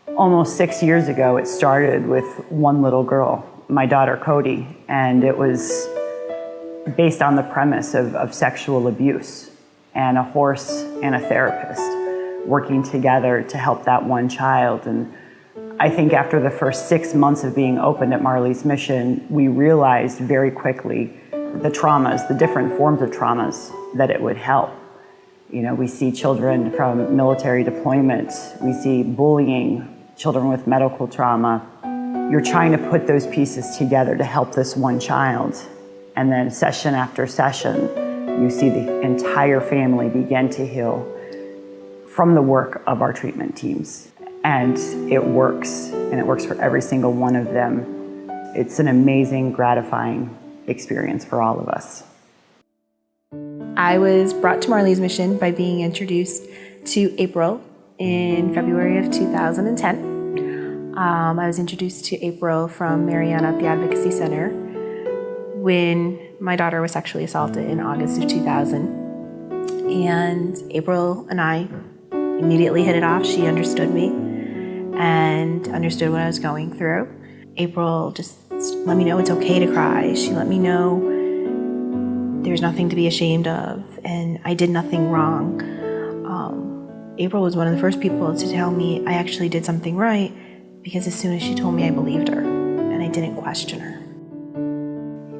Almost 6 years ago, it started with one little girl, my daughter Cody, and it was based on the premise of sexual abuse and a horse and a therapist working together to help that one child. And I think after the first 6 months of being opened at Marley's Mission, we realized very quickly the traumas, the different forms of traumas that it would help. You know, we see children from military deployments, we see bullying, children with medical trauma. You're trying to put those pieces together to help this one child. And then session after session, you see the entire family begin to heal from the work of our treatment teams. And it works for every single one of them. It's an amazing, gratifying experience for all of us. I was brought to Marley's Mission by being introduced to April in February of 2010. I was introduced to April from Mariana at the Advocacy Center when my daughter was sexually assaulted in August of 2000. And April and I immediately hit it off. She understood me and understood what I was going through. April just let me know it's okay to cry. She let me know there's nothing to be ashamed of, and I did nothing wrong. April was one of the first people to tell me I actually did something right, because as soon as she told me, I believed her, and I didn't question her.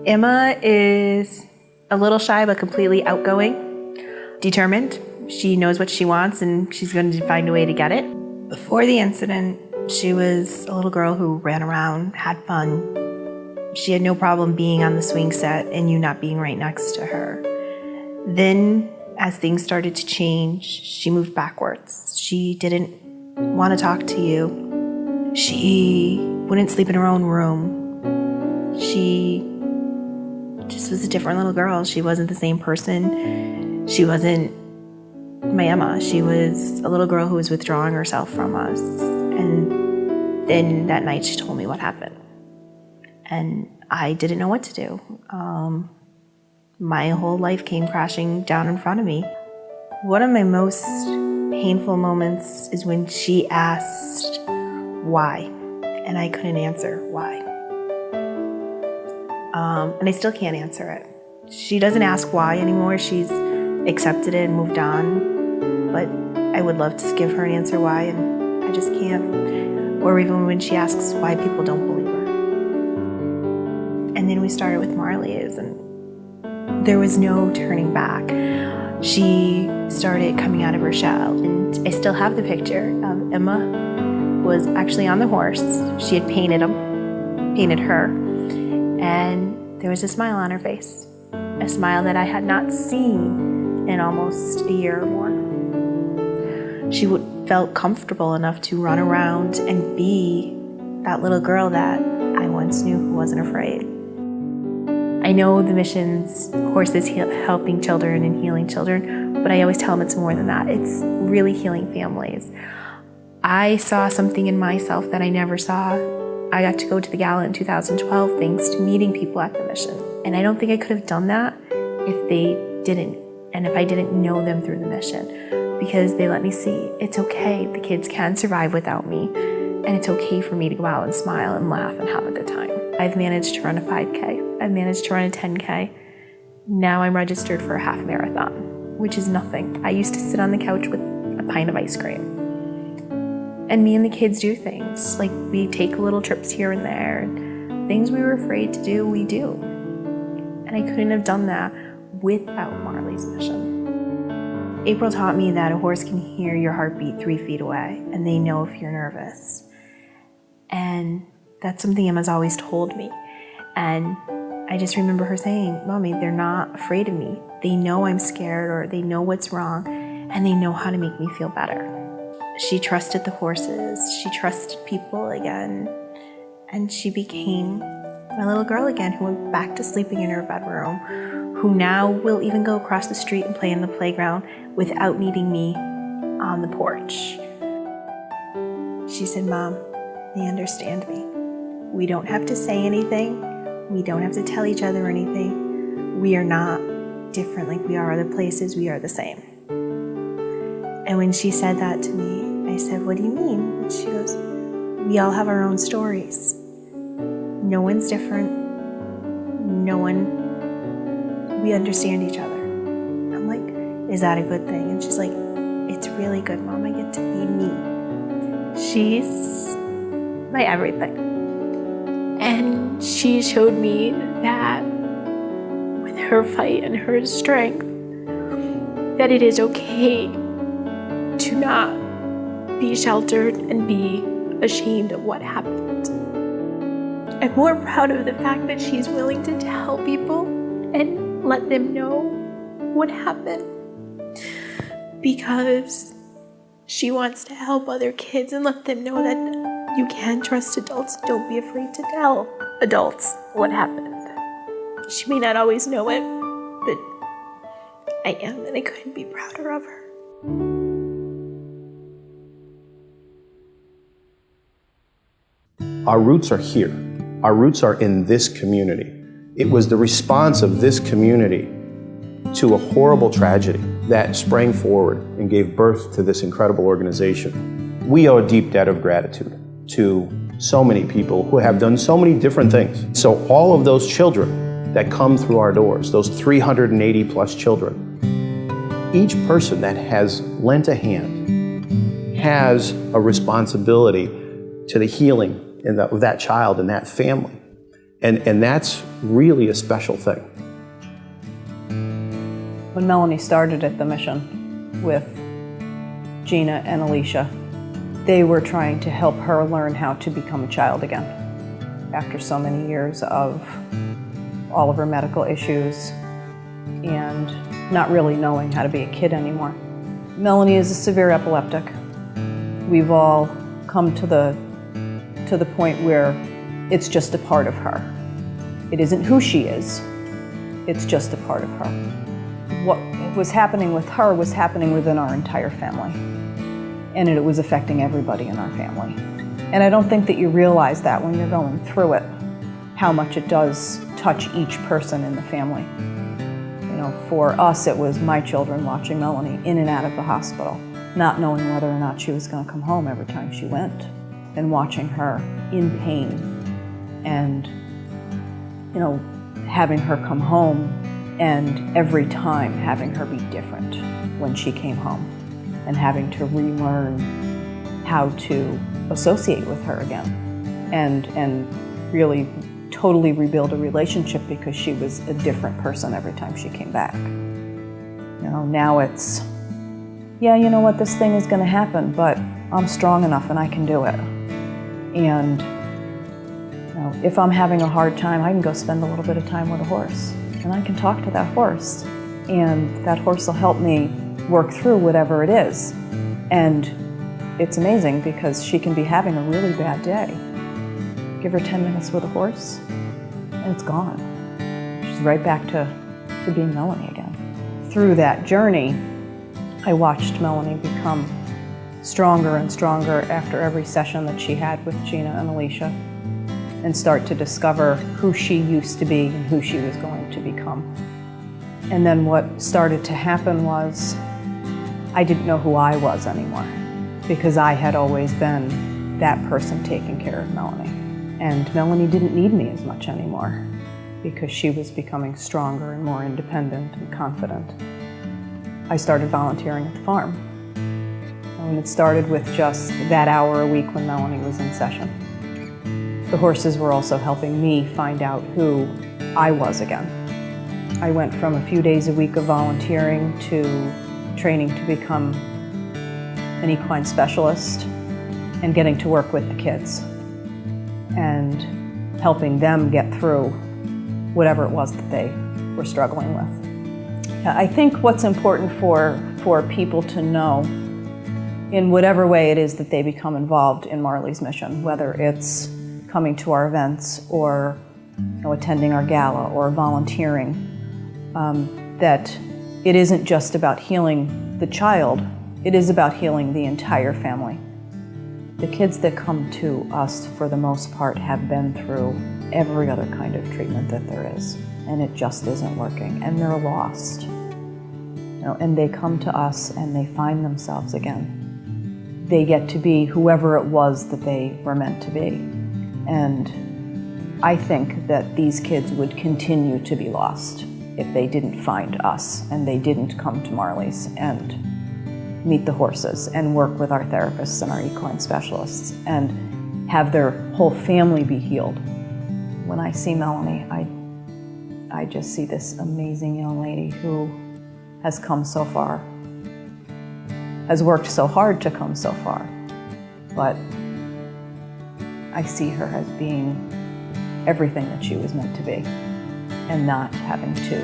Emma is a little shy, but completely outgoing, determined. She knows what she wants, and she's going to find a way to get it. Before the incident, she was a little girl who ran around, had fun. She had no problem being on the swing set and you not being right next to her. Then, as things started to change, she moved backwards. She didn't want to talk to you. She wouldn't sleep in her own room. She just was a different little girl. She wasn't the same person. She wasn't my Emma. She was a little girl who was withdrawing herself from us. And then that night she told me what happened. And I didn't know what to do. My whole life came crashing down in front of me. One of my most painful moments is when she asked why, and I couldn't answer why. And I still can't answer it. She doesn't ask why anymore. She's accepted it and moved on. But I would love to give her an answer why, and I just can't. Or even when she asks why people don't believe her. And then we started with Marleys, and there was no turning back. She started coming out of her shell, and I still have the picture of Emma was actually on the horse. She had painted her, and there was a smile on her face, a smile that I had not seen in almost a year or more. She felt comfortable enough to run around and be that little girl that I once knew who wasn't afraid. I know the mission's course is helping children and healing children, but I always tell them it's more than that. It's really healing families. I saw something in myself that I never saw. I got to go to the Gala in 2012 thanks to meeting people at the mission. And I don't think I could have done that if they didn't, and if I didn't know them through the mission, because they let me see it's okay. The kids can survive without me, and it's okay for me to go out and smile and laugh and have a good time. I've managed to run a 5K. I've managed to run a 10K. Now I'm registered for a half marathon, which is nothing. I used to sit on the couch with a pint of ice cream. And me and the kids do things. Like, we take little trips here and there. Things we were afraid to do, we do. And I couldn't have done that without Marley's Mission. April taught me that a horse can hear your heartbeat 3 feet away, and they know if you're nervous. And that's something Emma's always told me. And I just remember her saying, Mommy, they're not afraid of me. They know I'm scared, or they know what's wrong, and they know how to make me feel better. She trusted the horses. She trusted people again. And she became my little girl again, who went back to sleeping in her bedroom, who now will even go across the street and play in the playground without needing me on the porch. She said, Mom, they understand me. We don't have to say anything. We don't have to tell each other anything. We are not different like we are other places. We are the same. And when she said that to me, I said, what do you mean? And she goes, we all have our own stories. No one's different. We understand each other. I'm like, is that a good thing? And she's like, it's really good, Mom. I get to be me. She's my everything. And she showed me that with her fight and her strength, that it is okay to not be sheltered and be ashamed of what happened. I'm more proud of the fact that she's willing to tell people and let them know what happened, because she wants to help other kids and let them know that you can trust adults. Don't be afraid to tell adults what happened. She may not always know it, but I am, and I couldn't be prouder of her. Our roots are here. Our roots are in this community. It was the response of this community to a horrible tragedy that sprang forward and gave birth to this incredible organization. We owe a deep debt of gratitude to so many people who have done so many different things. So all of those children that come through our doors, those 380 plus children, each person that has lent a hand has a responsibility to the healing of that child and that family. And that's really a special thing. When Melanie started at the mission with Gina and Alicia, they were trying to help her learn how to become a child again after so many years of all of her medical issues and not really knowing how to be a kid anymore. Melanie is a severe epileptic. We've all come to the point where it's just a part of her. It isn't who she is, it's just a part of her. What was happening with her was happening within our entire family. And it was affecting everybody in our family. And I don't think that you realize that when you're going through it, how much it does touch each person in the family. You know, for us, it was my children watching Melanie in and out of the hospital, not knowing whether or not she was going to come home every time she went, and watching her in pain and, you know, having her come home and every time having her be different when she came home and having to relearn how to associate with her again and really totally rebuild a relationship because she was a different person every time she came back. You know, now it's, yeah, you know what, this thing is going to happen, but I'm strong enough and I can do it. And you know, if I'm having a hard time, I can go spend a little bit of time with a horse and I can talk to that horse and that horse will help me work through whatever it is. And it's amazing because she can be having a really bad day. Give her 10 minutes with a horse and it's gone. She's right back to being Melanie again. Through that journey, I watched Melanie become stronger and stronger after every session that she had with Gina and Alicia and start to discover who she used to be and who she was going to become. And then what started to happen was I didn't know who I was anymore because I had always been that person taking care of Melanie. And Melanie didn't need me as much anymore because she was becoming stronger and more independent and confident. I started volunteering at the farm. And it started with just that hour a week when Melanie was in session. The horses were also helping me find out who I was again. I went from a few days a week of volunteering to training to become an equine specialist and getting to work with the kids and helping them get through whatever it was that they were struggling with. I think what's important for people to know in whatever way it is that they become involved in Marley's mission, whether it's coming to our events or attending our gala or volunteering, that it isn't just about healing the child, it is about healing the entire family. The kids that come to us, for the most part, have been through every other kind of treatment that there is, and it just isn't working, and they're lost. And they come to us and they find themselves again. they get to be whoever it was that they were meant to be. And I think that these kids would continue to be lost if they didn't find us and they didn't come to Marley's and meet the horses and work with our therapists and our equine specialists and have their whole family be healed. When I see Melanie, I just see this amazing young lady who has come so far, has worked so hard to come so far, but I see her as being everything that she was meant to be and not having to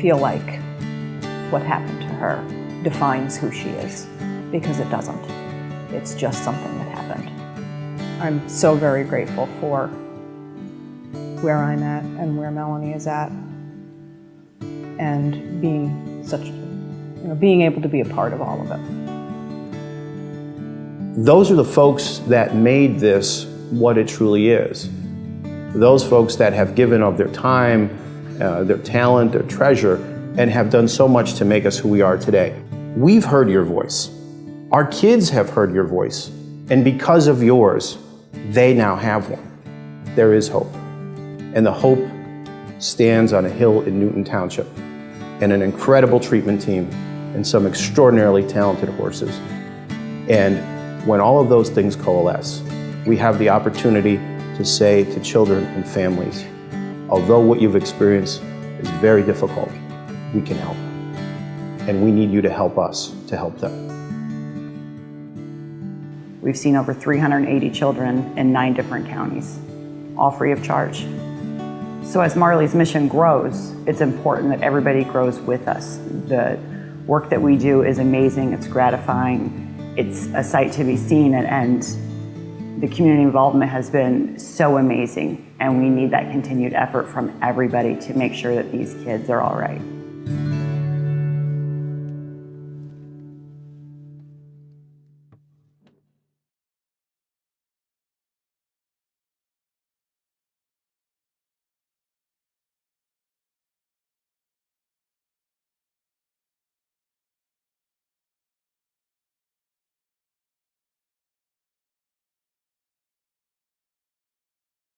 feel like what happened to her defines who she is, because it doesn't. It's just something that happened. I'm so very grateful for where I'm at and where Melanie is at, and being being able to be a part of all of it. Those are the folks that made this what it truly is. Those folks that have given of their time, their talent, their treasure, and have done so much to make us who we are today. We've heard your voice. Our kids have heard your voice. And because of yours, they now have one. There is hope. And the hope stands on a hill in Newton Township, and an incredible treatment team, and some extraordinarily talented horses. And when all of those things coalesce, we have the opportunity to say to children and families, although what you've experienced is very difficult, we can help. And we need you to help us to help them. We've seen over 380 children in 9 different counties, all free of charge. So as Marley's mission grows, it's important that everybody grows with us. The work that we do is amazing, it's gratifying, it's a sight to be seen, and the community involvement has been so amazing, and we need that continued effort from everybody to make sure that these kids are all right.